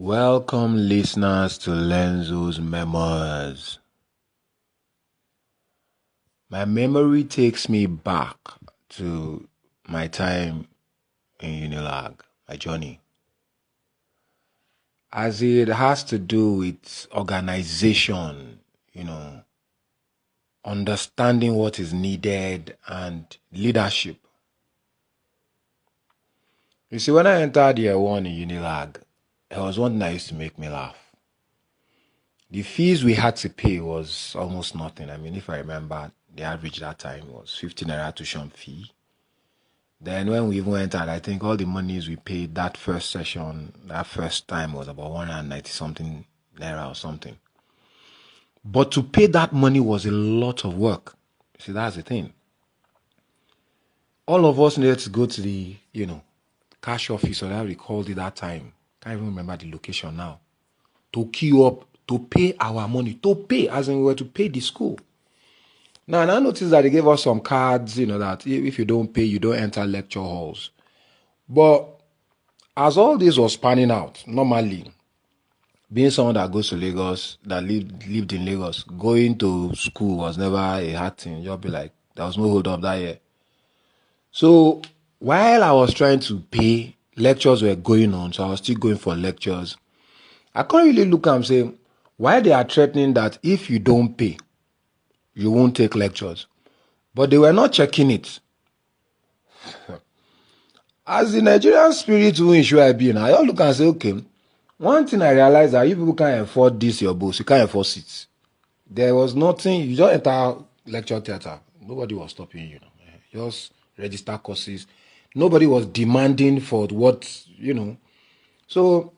Welcome, listeners, to LENZO'S Memoirs. My memory takes me back to my time in UNILAG, my journey, as it has to do with organization, understanding what is needed and leadership. You see, when I entered year one in UNILAG, there was one thing that used to make me laugh. The fees we had to pay was almost nothing. I mean, if I remember, the average that time was 15 naira tuition fee. Then when we even entered, I think all the monies we paid that first session, that first time was about 190 something naira or something. But to pay that money was a lot of work. See, that's the thing. All of us needed to go to the, cash office, or that we called it that time. Can't even remember the location now. To queue up, to pay our money, to pay, as in we were to pay the school. Now, and I noticed that they gave us some cards, that if you don't pay, you don't enter lecture halls. But as all this was panning out, normally, being someone that goes to Lagos, that lived in Lagos, going to school was never a hard thing. You'll be like, there was no hold up that year. So while I was trying to pay, lectures were going on, so I was still going for lectures. I can't really look and say, why they are threatening that if you don't pay, you won't take lectures. But they were not checking it. As the Nigerian spirit who issue I be now, I look and say, okay, one thing I realized that you people can't afford this, your boss, you can't afford seats. There was nothing, you just enter lecture theater. Nobody was stopping you. Just register courses. Nobody was demanding for what, So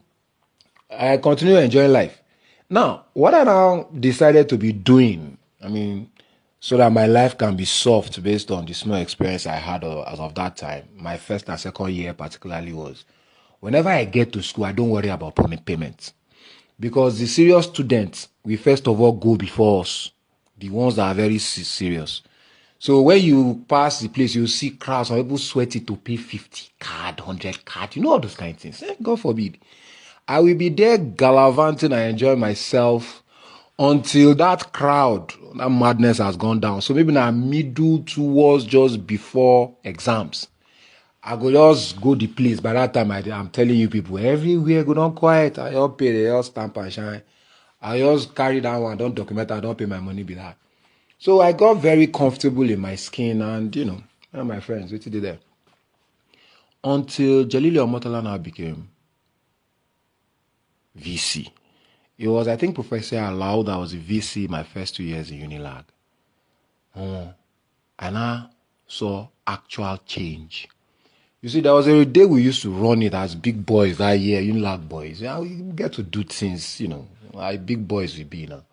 I continue enjoying life. Now, what I now decided to be doing, so that my life can be soft based on the small experience I had as of that time, my first and second year particularly, was whenever I get to school, I don't worry about payment. Because the serious students, we first of all go before us, the ones that are very serious. So when you pass the place, you see crowds, some people sweating to pay 50 card, 100 card, all those kind of things. God forbid. I will be there gallivanting and enjoy myself until that crowd, that madness has gone down. So maybe now middle towards just before exams, I go just go the place. By that time, I'm telling you people, everywhere go down quiet. I just pay, they just stamp and shine. I just carry that one, don't document, I don't pay my money be that. So I got very comfortable in my skin and, and my friends, what did there? Until Jalili Omotala now became VC. It was, I think, Professor Alao that was a VC my first 2 years in UNILAG. And I saw actual change. You see, there was a day we used to run it as big boys that year, UNILAG boys. We get to do things, like big boys we be now.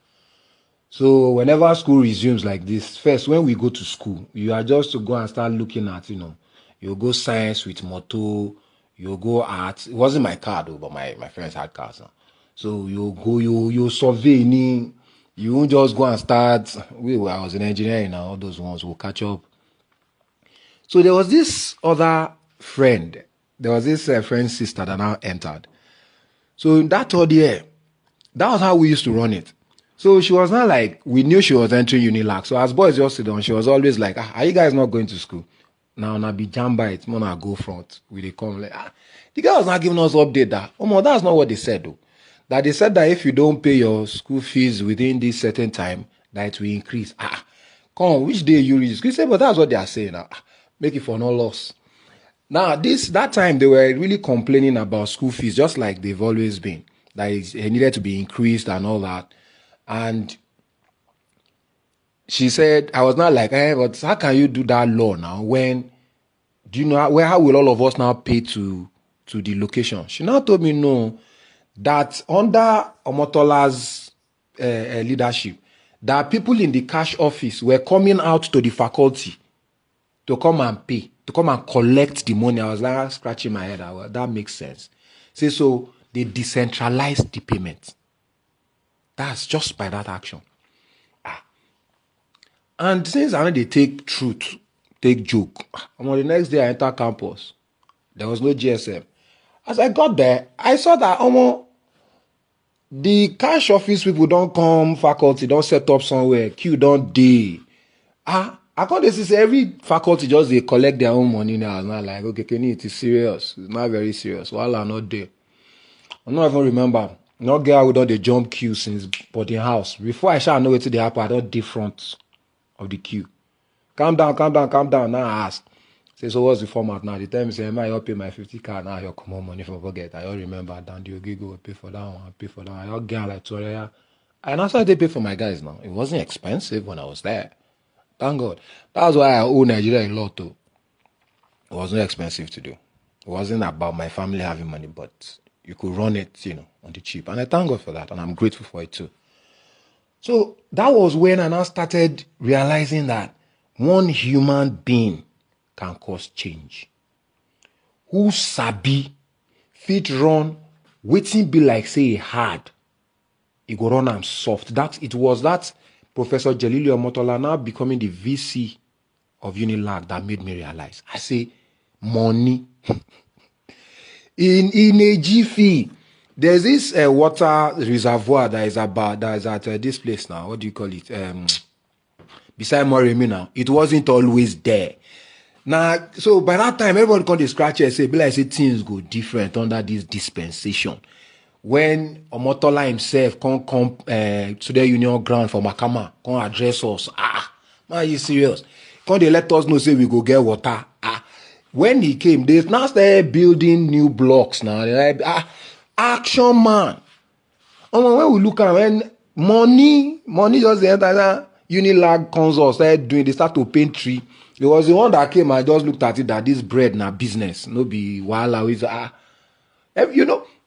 So whenever school resumes like this, first, when we go to school, you are just to go and start looking at, you go science with motto, you go art. It wasn't my car though, but my friends had cars now. So you go, you survey, you won't just go and start. I was in engineering now, all those ones will catch up. So there was this other friend, there was this friend's sister that now entered. So in that third year, that was how we used to run it. So she was not like, we knew she was entering UNILAG. So as boys just sit down, she was always like, are you guys not going to school? Now be jam by it, I go front. We they come like, the guy was not giving us update that. That's not what they said though. That they said that if you don't pay your school fees within this certain time, that it will increase. Come on, which day you reach? You say, but that's what they are saying now. Make it for no loss. Now, that time they were really complaining about school fees, just like they've always been. That it needed to be increased and all that. And she said, I was not like, but how can you do that law now? When, do you know, how will all of us now pay to the location? She now told me, no, that under Omotola's leadership, that people in the cash office were coming out to the faculty to come and pay, to come and collect the money. I was like scratching my head. That makes sense. So they decentralized the payment. That's just by that action. And since I know they take truth, take joke, on the next day I enter campus. There was no GSM. As I got there, I saw that The cash office people don't come, faculty don't set up somewhere, queue don't dey. According to every faculty just they collect their own money now. It's not like, okay, Kenny, it is serious. It's not very serious. While I'm not there. I don't even remember. No girl who done the jump queue since boarding house. Before I shall know it to the happen, I don't dey front of the queue. Calm down, calm down, calm down. Now I ask. Say, so what's the format now? The time say, am I help pay my 50 card now? You come on money from forget. I don't remember. Down the go pay for that one, pay for that one. I don't get like 200. And that's why they pay for my guys now. It wasn't expensive when I was there. Thank God. That's why I owe Nigeria a lot too. It wasn't expensive to do. It wasn't about my family having money, but you could run it, on the cheap. And I thank God for that. And I'm grateful for it too. So that was when I now started realizing that one human being can cause change. Who sabi fit run wetin be like say hard, e go run am soft. It was that Professor Jelili Omotola now becoming the VC of UNILAG that made me realize. I say money in a jiffy. There's this water reservoir that is at this place now. What do you call it? Beside Moremi now. It wasn't always there. Now, so by that time, everybody come to scratch and say, be like say things go different under this dispensation. When Omotola himself come to the union ground for Makama, come address us. Man, you serious? Come they let us know say we go get water. When he came, they now started building new blocks now. They're like, action man. When we look at when money just the entire UNILAG consult started doing, they start to paint tree. It was the one that came, I just looked at it that this bread na business. No be wahala with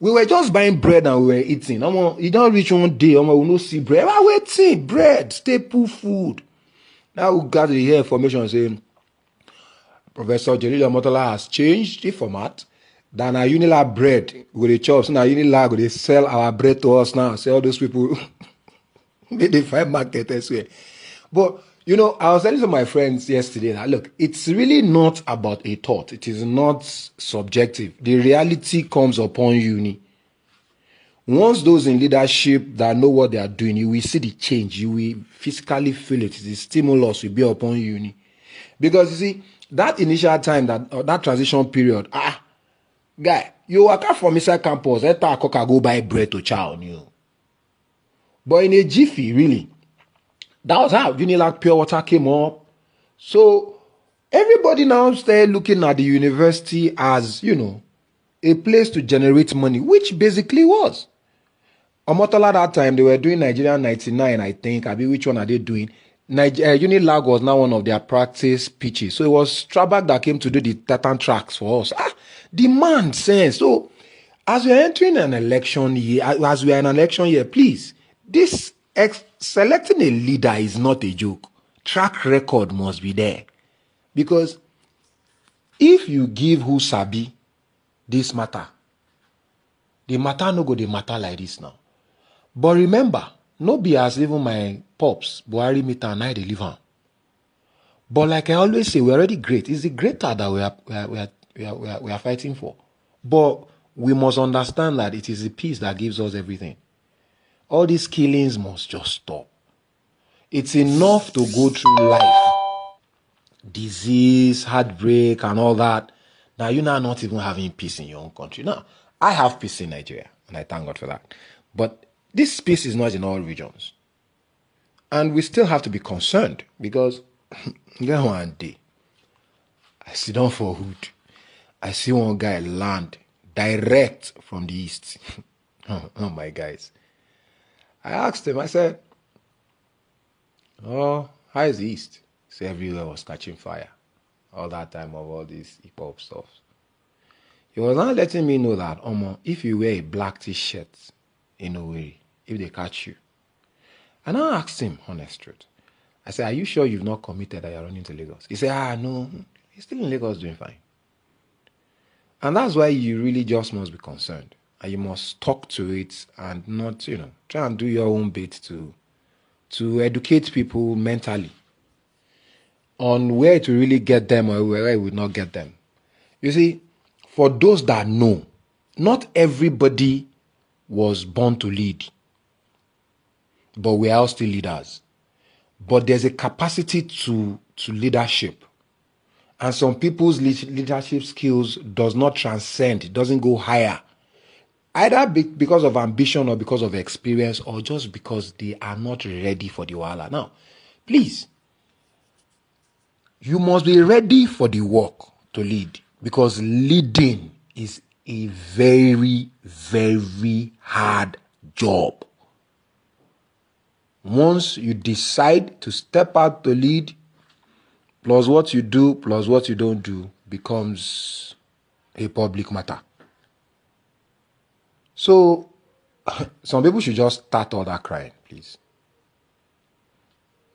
we were just buying bread and we were eating. You don't reach one day, we no see bread. Waiting, bread, staple food. Now we got to hear information saying Professor Jelili Omotola has changed the format. That our UNILAG bread with the chops. Now UNILAG they sell our bread to us now. Say all those people they find market elsewhere. But I was telling some of my friends yesterday that look, it's really not about a thought. It is not subjective. The reality comes upon uni. Once those in leadership that know what they are doing, you will see the change. You will physically feel it. The stimulus will be upon uni. Because you see, that initial time, that transition period, guy, you work out from inside campus, let Coca go buy bread to chow on you. But in a jiffy, really, that was how UNILAG Pure Water came up. So everybody now started looking at the university as, a place to generate money, which basically was. Omotola that time, they were doing Nigeria 99, I think. Which one are they doing? UNILAG was now one of their practice pitches. So it was Strabag that came to do the Titan tracks for us. Demand sense. So as we are entering an election year, please, this selecting a leader is not a joke. Track record must be there. Because if you give who sabi this matter, the matter no go the matter like this now. But remember, no be as even my pops, Buhari meter and I deliver. But like I always say, we're already great. It's the greater that we are fighting for. But we must understand that it is the peace that gives us everything. All these killings must just stop. It's enough to go through life. Disease, heartbreak, and all that. Now, you're not even having peace in your own country. Now, I have peace in Nigeria, and I thank God for that. But this peace is not in all regions. And we still have to be concerned because, one day, I sit down for hood. I see one guy land direct from the east. Oh, my guys. I asked him, I said, how is the east? He said everywhere was catching fire. All that time of all this hip-hop stuff. He was not letting me know that, if you wear a black t-shirt in a way, if they catch you. And I asked him, honest truth. I said, are you sure you've not committed that you're running to Lagos? He said, no, he's still in Lagos doing fine. And that's why you really just must be concerned. And you must talk to it and not, try and do your own bit to educate people mentally on where to really get them or where it would not get them. You see, for those that know, not everybody was born to lead. but we are all still leaders. But there's a capacity to leadership. And some people's leadership skills does not transcend, it doesn't go higher. Either because of ambition or because of experience or just because they are not ready for the wahala. Now, please, you must be ready for the work to lead, because leading is a very, very hard job. Once you decide to step out to lead, plus what you do, plus what you don't do, becomes a public matter. So, some people should just start all that crying, please.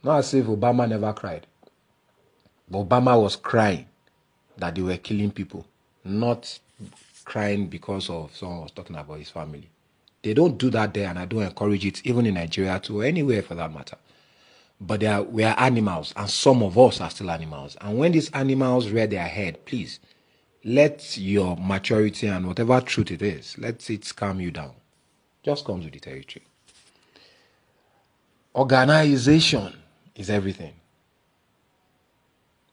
Not as if Obama never cried. But Obama was crying that they were killing people, not crying because of someone was talking about his family. They don't do that there, and I don't encourage it, even in Nigeria too, or anywhere for that matter. But we are animals, and some of us are still animals. And when these animals rear their head, please, let your maturity and whatever truth it is, let it calm you down. Just comes with the territory. Organization is everything.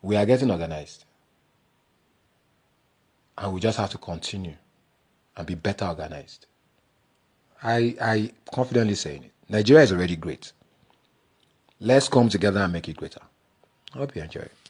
We are getting organized. And we just have to continue and be better organized. I confidently saying it. Nigeria is already great. Let's come together and make it greater. I hope you enjoy it.